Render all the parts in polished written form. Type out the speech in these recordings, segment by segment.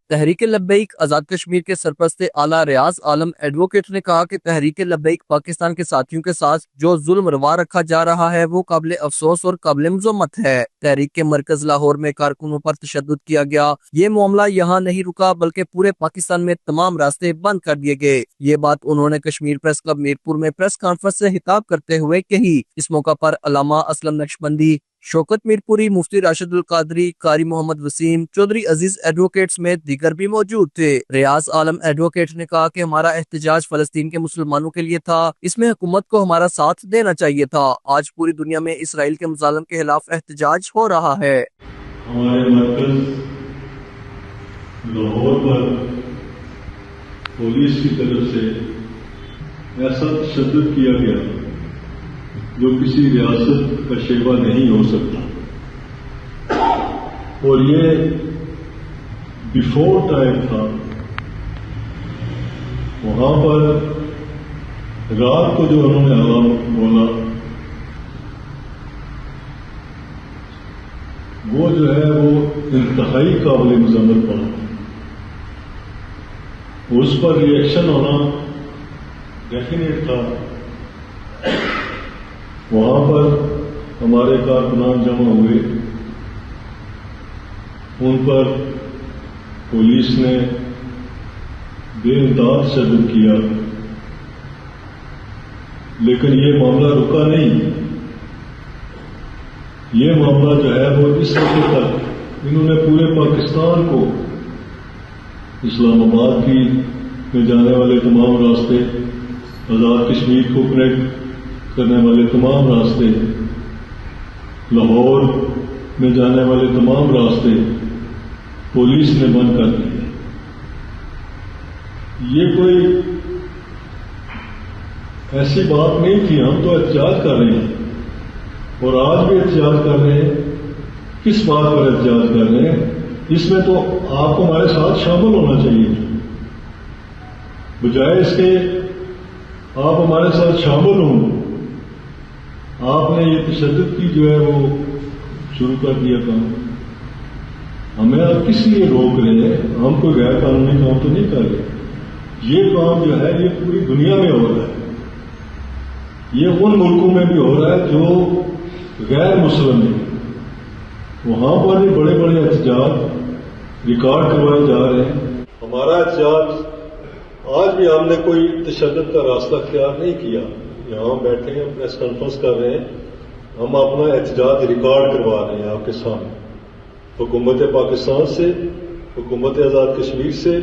تحریک لبیک آزاد کشمیر کے سرپرست اعلیٰ ریاض عالم ایڈوکیٹ نے کہا کہ تحریک لبیک پاکستان کے ساتھیوں کے ساتھ جو ظلم روا رکھا جا رہا ہے وہ قابل افسوس اور قابل مذمت ہے۔ تحریک کے مرکز لاہور میں کارکنوں پر تشدد کیا گیا۔ یہ معاملہ یہاں نہیں رکا بلکہ پورے پاکستان میں تمام راستے بند کر دیے گئے۔ یہ بات انہوں نے کشمیر پریس کلب میرپور میں پریس کانفرنس سے خطاب کرتے ہوئے کہی۔ اس موقع پر علامہ اسلم نقشبندی، شوکت میرپوری، مفتی راشد القادری، قاری محمد وسیم، چودھری عزیز ایڈوکیٹ سمیت دیگر بھی موجود تھے۔ ریاض عالم ایڈوکیٹ نے کہا کہ ہمارا احتجاج فلسطین کے مسلمانوں کے لیے تھا، اس میں حکومت کو ہمارا ساتھ دینا چاہیے تھا۔ آج پوری دنیا میں اسرائیل کے مظالم کے خلاف احتجاج ہو رہا ہے۔ ہمارے مرکز لاہور پر پولیس کی طرف سے ایسا تشدد کیا گیا جو کسی ریاست کا شیوا نہیں ہو سکتا، اور یہ بیفور ٹائم تھا۔ وہاں پر رات کو جو انہوں نے علامت بولا وہ جو ہے وہ انتہائی قابل مذمت تھا۔ اس پر ریئیکشن ہونا ڈیفینیٹ تھا۔ وہاں پر ہمارے کارکنان جمع ہوئے، ان پر پولیس نے بے انتہا تشدد کیا، لیکن یہ معاملہ رکا نہیں۔ یہ معاملہ جو ہے وہ اس وقت تک انہوں نے پورے پاکستان کو، اسلام آباد میں جانے والے تمام راستے، آزاد کشمیر کو کنیکٹ کرنے والے تمام راستے، لاہور میں جانے والے تمام راستے پولیس نے بند کر دیے۔ یہ کوئی ایسی بات نہیں تھی، ہم تو احتجاج کر رہے ہیں اور آج بھی احتجاج کر رہے ہیں۔ کس بات پر احتجاج کر رہے ہیں؟ اس میں تو آپ کو ہمارے ساتھ شامل ہونا چاہیے، بجائے اس کے آپ ہمارے ساتھ شامل ہوں، آپ نے یہ تشدد کی جو ہے وہ شروع کر دیا تھا۔ ہمیں آپ کس لیے روک رہے ہیں؟ ہم کوئی غیر قانونی کام تو نہیں کر رہے۔ یہ کام جو ہے یہ پوری دنیا میں ہو رہا ہے، یہ ان ملکوں میں بھی ہو رہا ہے جو غیر مسلم ہیں۔ وہاں پر بھی بڑے بڑے احتجاج ریکارڈ کروائے جا رہے ہیں۔ ہمارا احتجاج آج بھی ہم نے کوئی تشدد کا راستہ اختیار نہیں کیا۔ یہاں بیٹھے ہیں، پریس کانفرنس کر رہے ہیں، ہم اپنا احتجاج ریکارڈ کروا رہے ہیں آپ کے سامنے، حکومت پاکستان سے، حکومت آزاد کشمیر سے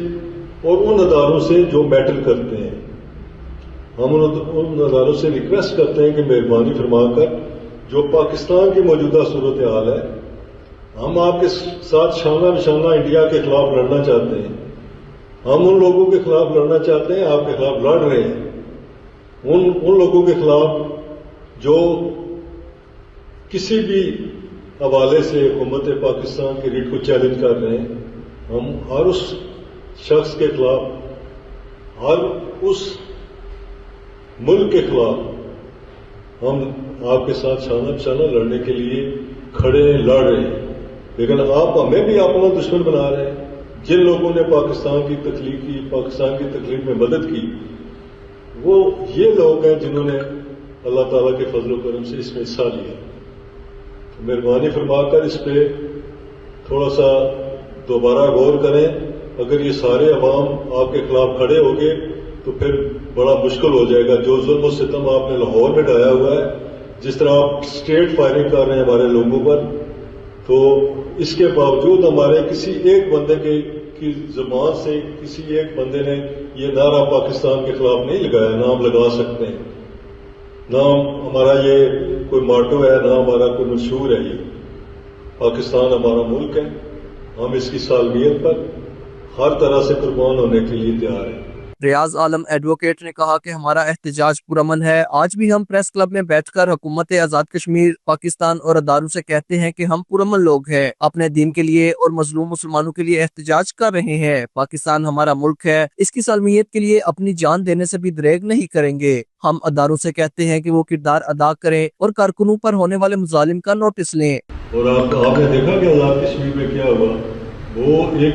اور ان اداروں سے جو میٹر کرتے ہیں۔ ہم ان اداروں سے ریکویسٹ کرتے ہیں کہ مہربانی فرما کر جو پاکستان کی موجودہ صورتحال ہے، ہم آپ کے ساتھ شانہ بشانہ انڈیا کے خلاف لڑنا چاہتے ہیں۔ ہم ان لوگوں کے خلاف لڑنا چاہتے ہیں، آپ کے خلاف لڑ رہے ہیں، ان لوگوں کے خلاف جو کسی بھی حوالے سے حکومت پاکستان کی ریٹ کو چیلنج کر رہے ہیں۔ ہم ہر اس شخص کے خلاف، ہر اس ملک کے خلاف ہم آپ کے ساتھ شانہ بشانہ لڑنے کے لیے کھڑے ہیں، لڑ رہے ہیں، لیکن آپ ہمیں بھی اپنا دشمن بنا رہے ہیں۔ جن لوگوں نے پاکستان کی تخلیق کی، پاکستان کی تخلیق میں مدد کی، وہ یہ لوگ ہیں جنہوں نے اللہ تعالیٰ کے فضل و کرم سے اس میں حصہ لیا۔ مہربانی فرما کر اس پہ تھوڑا سا دوبارہ غور کریں۔ اگر یہ سارے عوام آپ کے خلاف کھڑے ہو گئے تو پھر بڑا مشکل ہو جائے گا۔ جو ظلم و ستم آپ نے لاہور میں ڈھایا ہوا ہے، جس طرح آپ اسٹریٹ فائرنگ کر رہے ہیں ہمارے لوگوں پر، تو اس کے باوجود ہمارے کسی ایک بندے کی زبان سے کسی ایک بندے نے یہ نعرہ پاکستان کے خلاف نہیں لگایا، نہ ہم لگا سکتے ہیں، نہ ہمارا یہ کوئی ماٹو ہے، نہ ہمارا کوئی مشہور ہے۔ یہ پاکستان ہمارا ملک ہے، ہم اس کی سالمیت پر ہر طرح سے قربان ہونے کے لیے تیار ہیں۔ ریاض عالم ایڈوکیٹ نے کہا کہ ہمارا احتجاج پرامن ہے۔ آج بھی ہم پریس کلب میں بیٹھ کر حکومت آزاد کشمیر، پاکستان اور اداروں سے کہتے ہیں کہ ہم پرامن لوگ ہیں، اپنے دین کے لیے اور مظلوم مسلمانوں کے لیے احتجاج کر رہے ہیں۔ پاکستان ہمارا ملک ہے، اس کی سالمیت کے لیے اپنی جان دینے سے بھی دریغ نہیں کریں گے۔ ہم اداروں سے کہتے ہیں کہ وہ کردار ادا کریں اور کارکنوں پر ہونے والے مظالم کا نوٹس لیں۔ اور آپ نے دیکھا کہ آزاد کشمیر میں کیا ہوا، وہ ایک